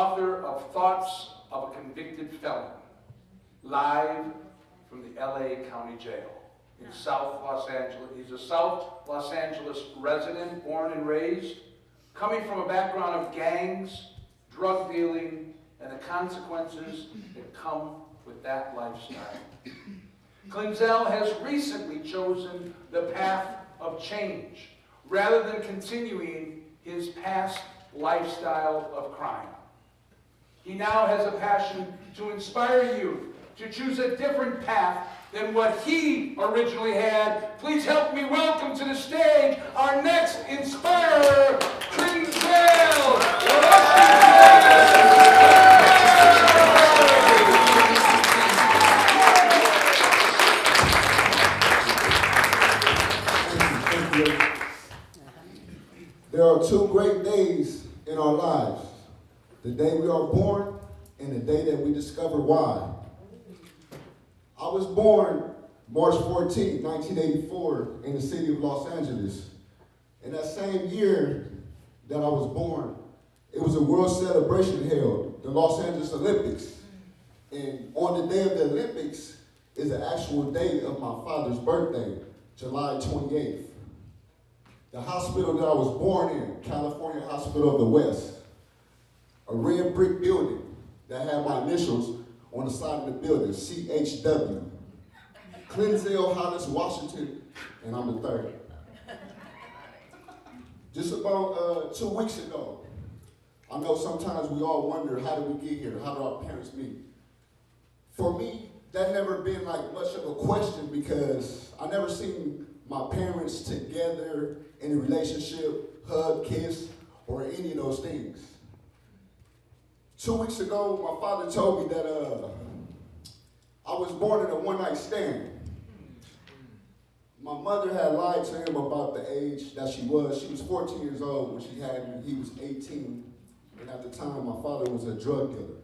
author of Thoughts of a Convicted Felon, live from the LA County Jail in South Los Angeles. He's a South Los Angeles resident, born and raised, coming from a background of gangs, drug dealing, and the consequences that come with that lifestyle. Clinzell has recently chosen the path of change rather than continuing his past lifestyle of crime. He now has a passion to inspire you to choose a different path than what he originally had. Please help me welcome to the stage our next inspirer, Clinzell Washington. There are two great days in our lives. The day we are born and the day that we discover why. I was born March 14, 1984 in the city of Los Angeles. And that same year that I was born, it was a world celebration held, the Los Angeles Olympics. And on the day of the Olympics is the actual date of my father's birthday, July 28th. The hospital that I was born in, California Hospital of the West, a red brick building that had my initials on the side of the building, CHW. Clinzell Washington, and I'm the third. Just about 2 weeks ago, I know sometimes we all wonder, how did we get here? How did our parents meet? For me, that never been like much of a question because I never seen my parents together in a relationship, hug, kiss, or any of those things. 2 weeks ago, my father told me that I was born in a one-night stand. My mother had lied to him about the age that she was. She was 14 years old when she had me. He was 18. And at the time, my father was a drug dealer.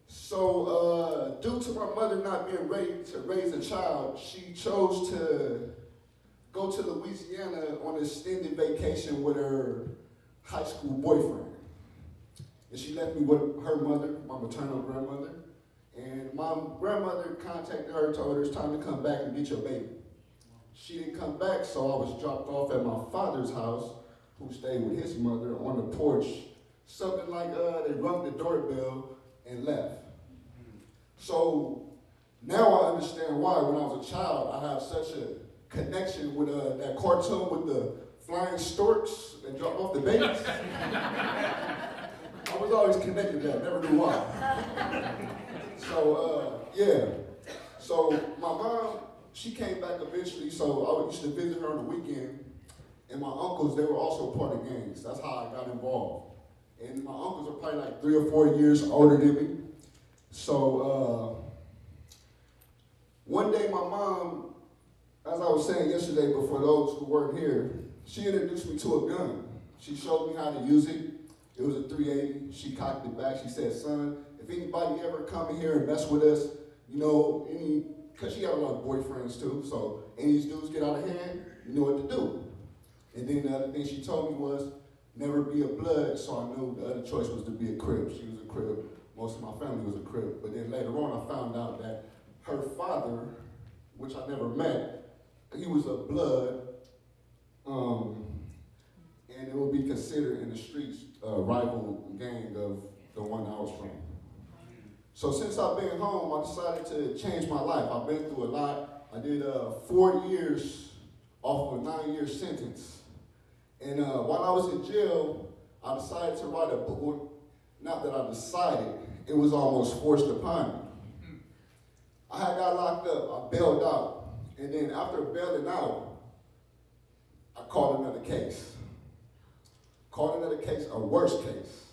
So due to my mother not being ready to raise a child, she chose to go to Louisiana on an extended vacation with her high school boyfriend. And she left me with her mother, my maternal grandmother. And my grandmother contacted her, told her it's time to come back and get your baby. She didn't come back, so I was dropped off at my father's house, who stayed with his mother on the porch. Something like they rung the doorbell and left. So now I understand why when I was a child I had such a connection with that cartoon with the flying storks that dropped off the babies. I was always connected to that, never knew why. So, yeah. So my mom, she came back eventually, so I used to visit her on the weekend. And my uncles, they were also part of gangs. That's how I got involved. And my uncles are probably like 3 or 4 years older than me. So one day my mom, as I was saying yesterday, but for those who weren't here, she introduced me to a gun. She showed me how to use it. It was a .380. She cocked it back. She said, son, if anybody ever come in here and mess with us, you know, because she got a lot of boyfriends too, so any of these dudes get out of hand, you know what to do. And then the other thing she told me was, never be a blood, so I knew the other choice was to be a Crip. She was a Crip. Most of my family was a Crip. But then later on, I found out that her father, which I never met, he was a blood, and it would be considered in the streets a rival gang of the one I was from. So since I've been home, I decided to change my life. I've been through a lot. I did 4 years off of a 9-year sentence. And while I was in jail, I decided to write a book. Not that I decided, it was almost forced upon me. I had got locked up, I bailed out. And then after bailing out, I caught another case. A worse case.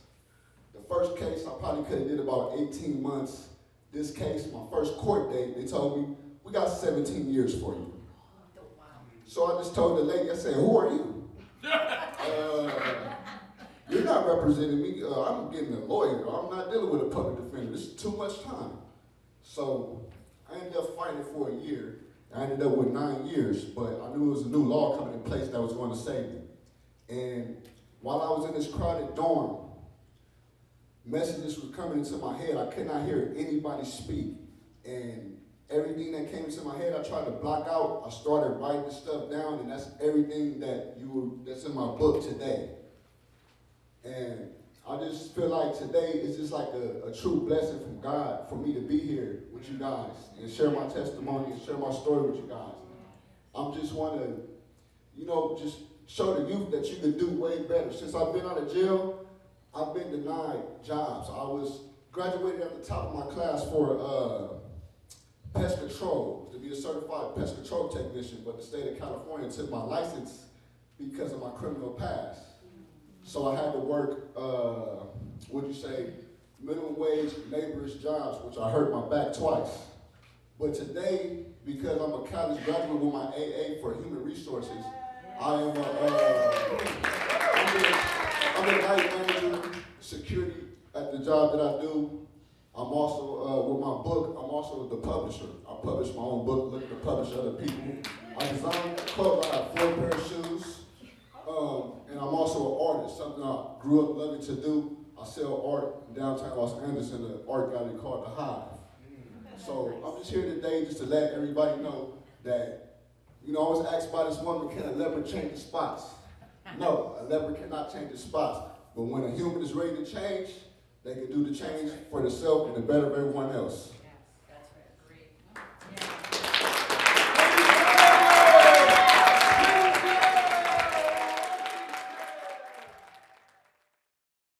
The first case, I probably could have did about 18 months. This case, my first court date, they told me, we got 17 years for you. So I just told the lady, I said, who are you? You're not representing me. I'm getting a lawyer. I'm not dealing with a public defender. This is too much time. So I ended up fighting for a year. I ended up with 9 years, but I knew it was a new law coming in place that was going to save me. And while I was in this crowded dorm, messages was coming into my head. I could not hear anybody speak. And everything that came into my head, I tried to block out. I started writing the stuff down, and that's everything that's in my book today. And I just feel like today is just like a true blessing from God for me to be here with you guys and share my testimony and share my story with you guys. I just want to, just show the youth that you can do way better. Since I've been out of jail, I've been denied jobs. I was graduated at the top of my class for pest control, to be a certified pest control technician, but the state of California took my license because of my criminal past. So I had to work, minimum wage laborers jobs, which I hurt my back twice. But today, because I'm a college graduate with my AA for human resources, I'm a night manager, security at the job that I do. I'm also, with my book, I'm also the publisher. I publish my own book, looking to publish other people. I designed clothes, I have 4 pair of shoes. And I'm also an artist, something I grew up loving to do. I sell art in downtown Los Angeles in an art gallery called The Hive. So I'm just here today just to let everybody know that, I was asked by this woman, can a leopard change the spots? No, a leopard cannot change the spots. But when a human is ready to change, they can do the change for themselves and the better of everyone else.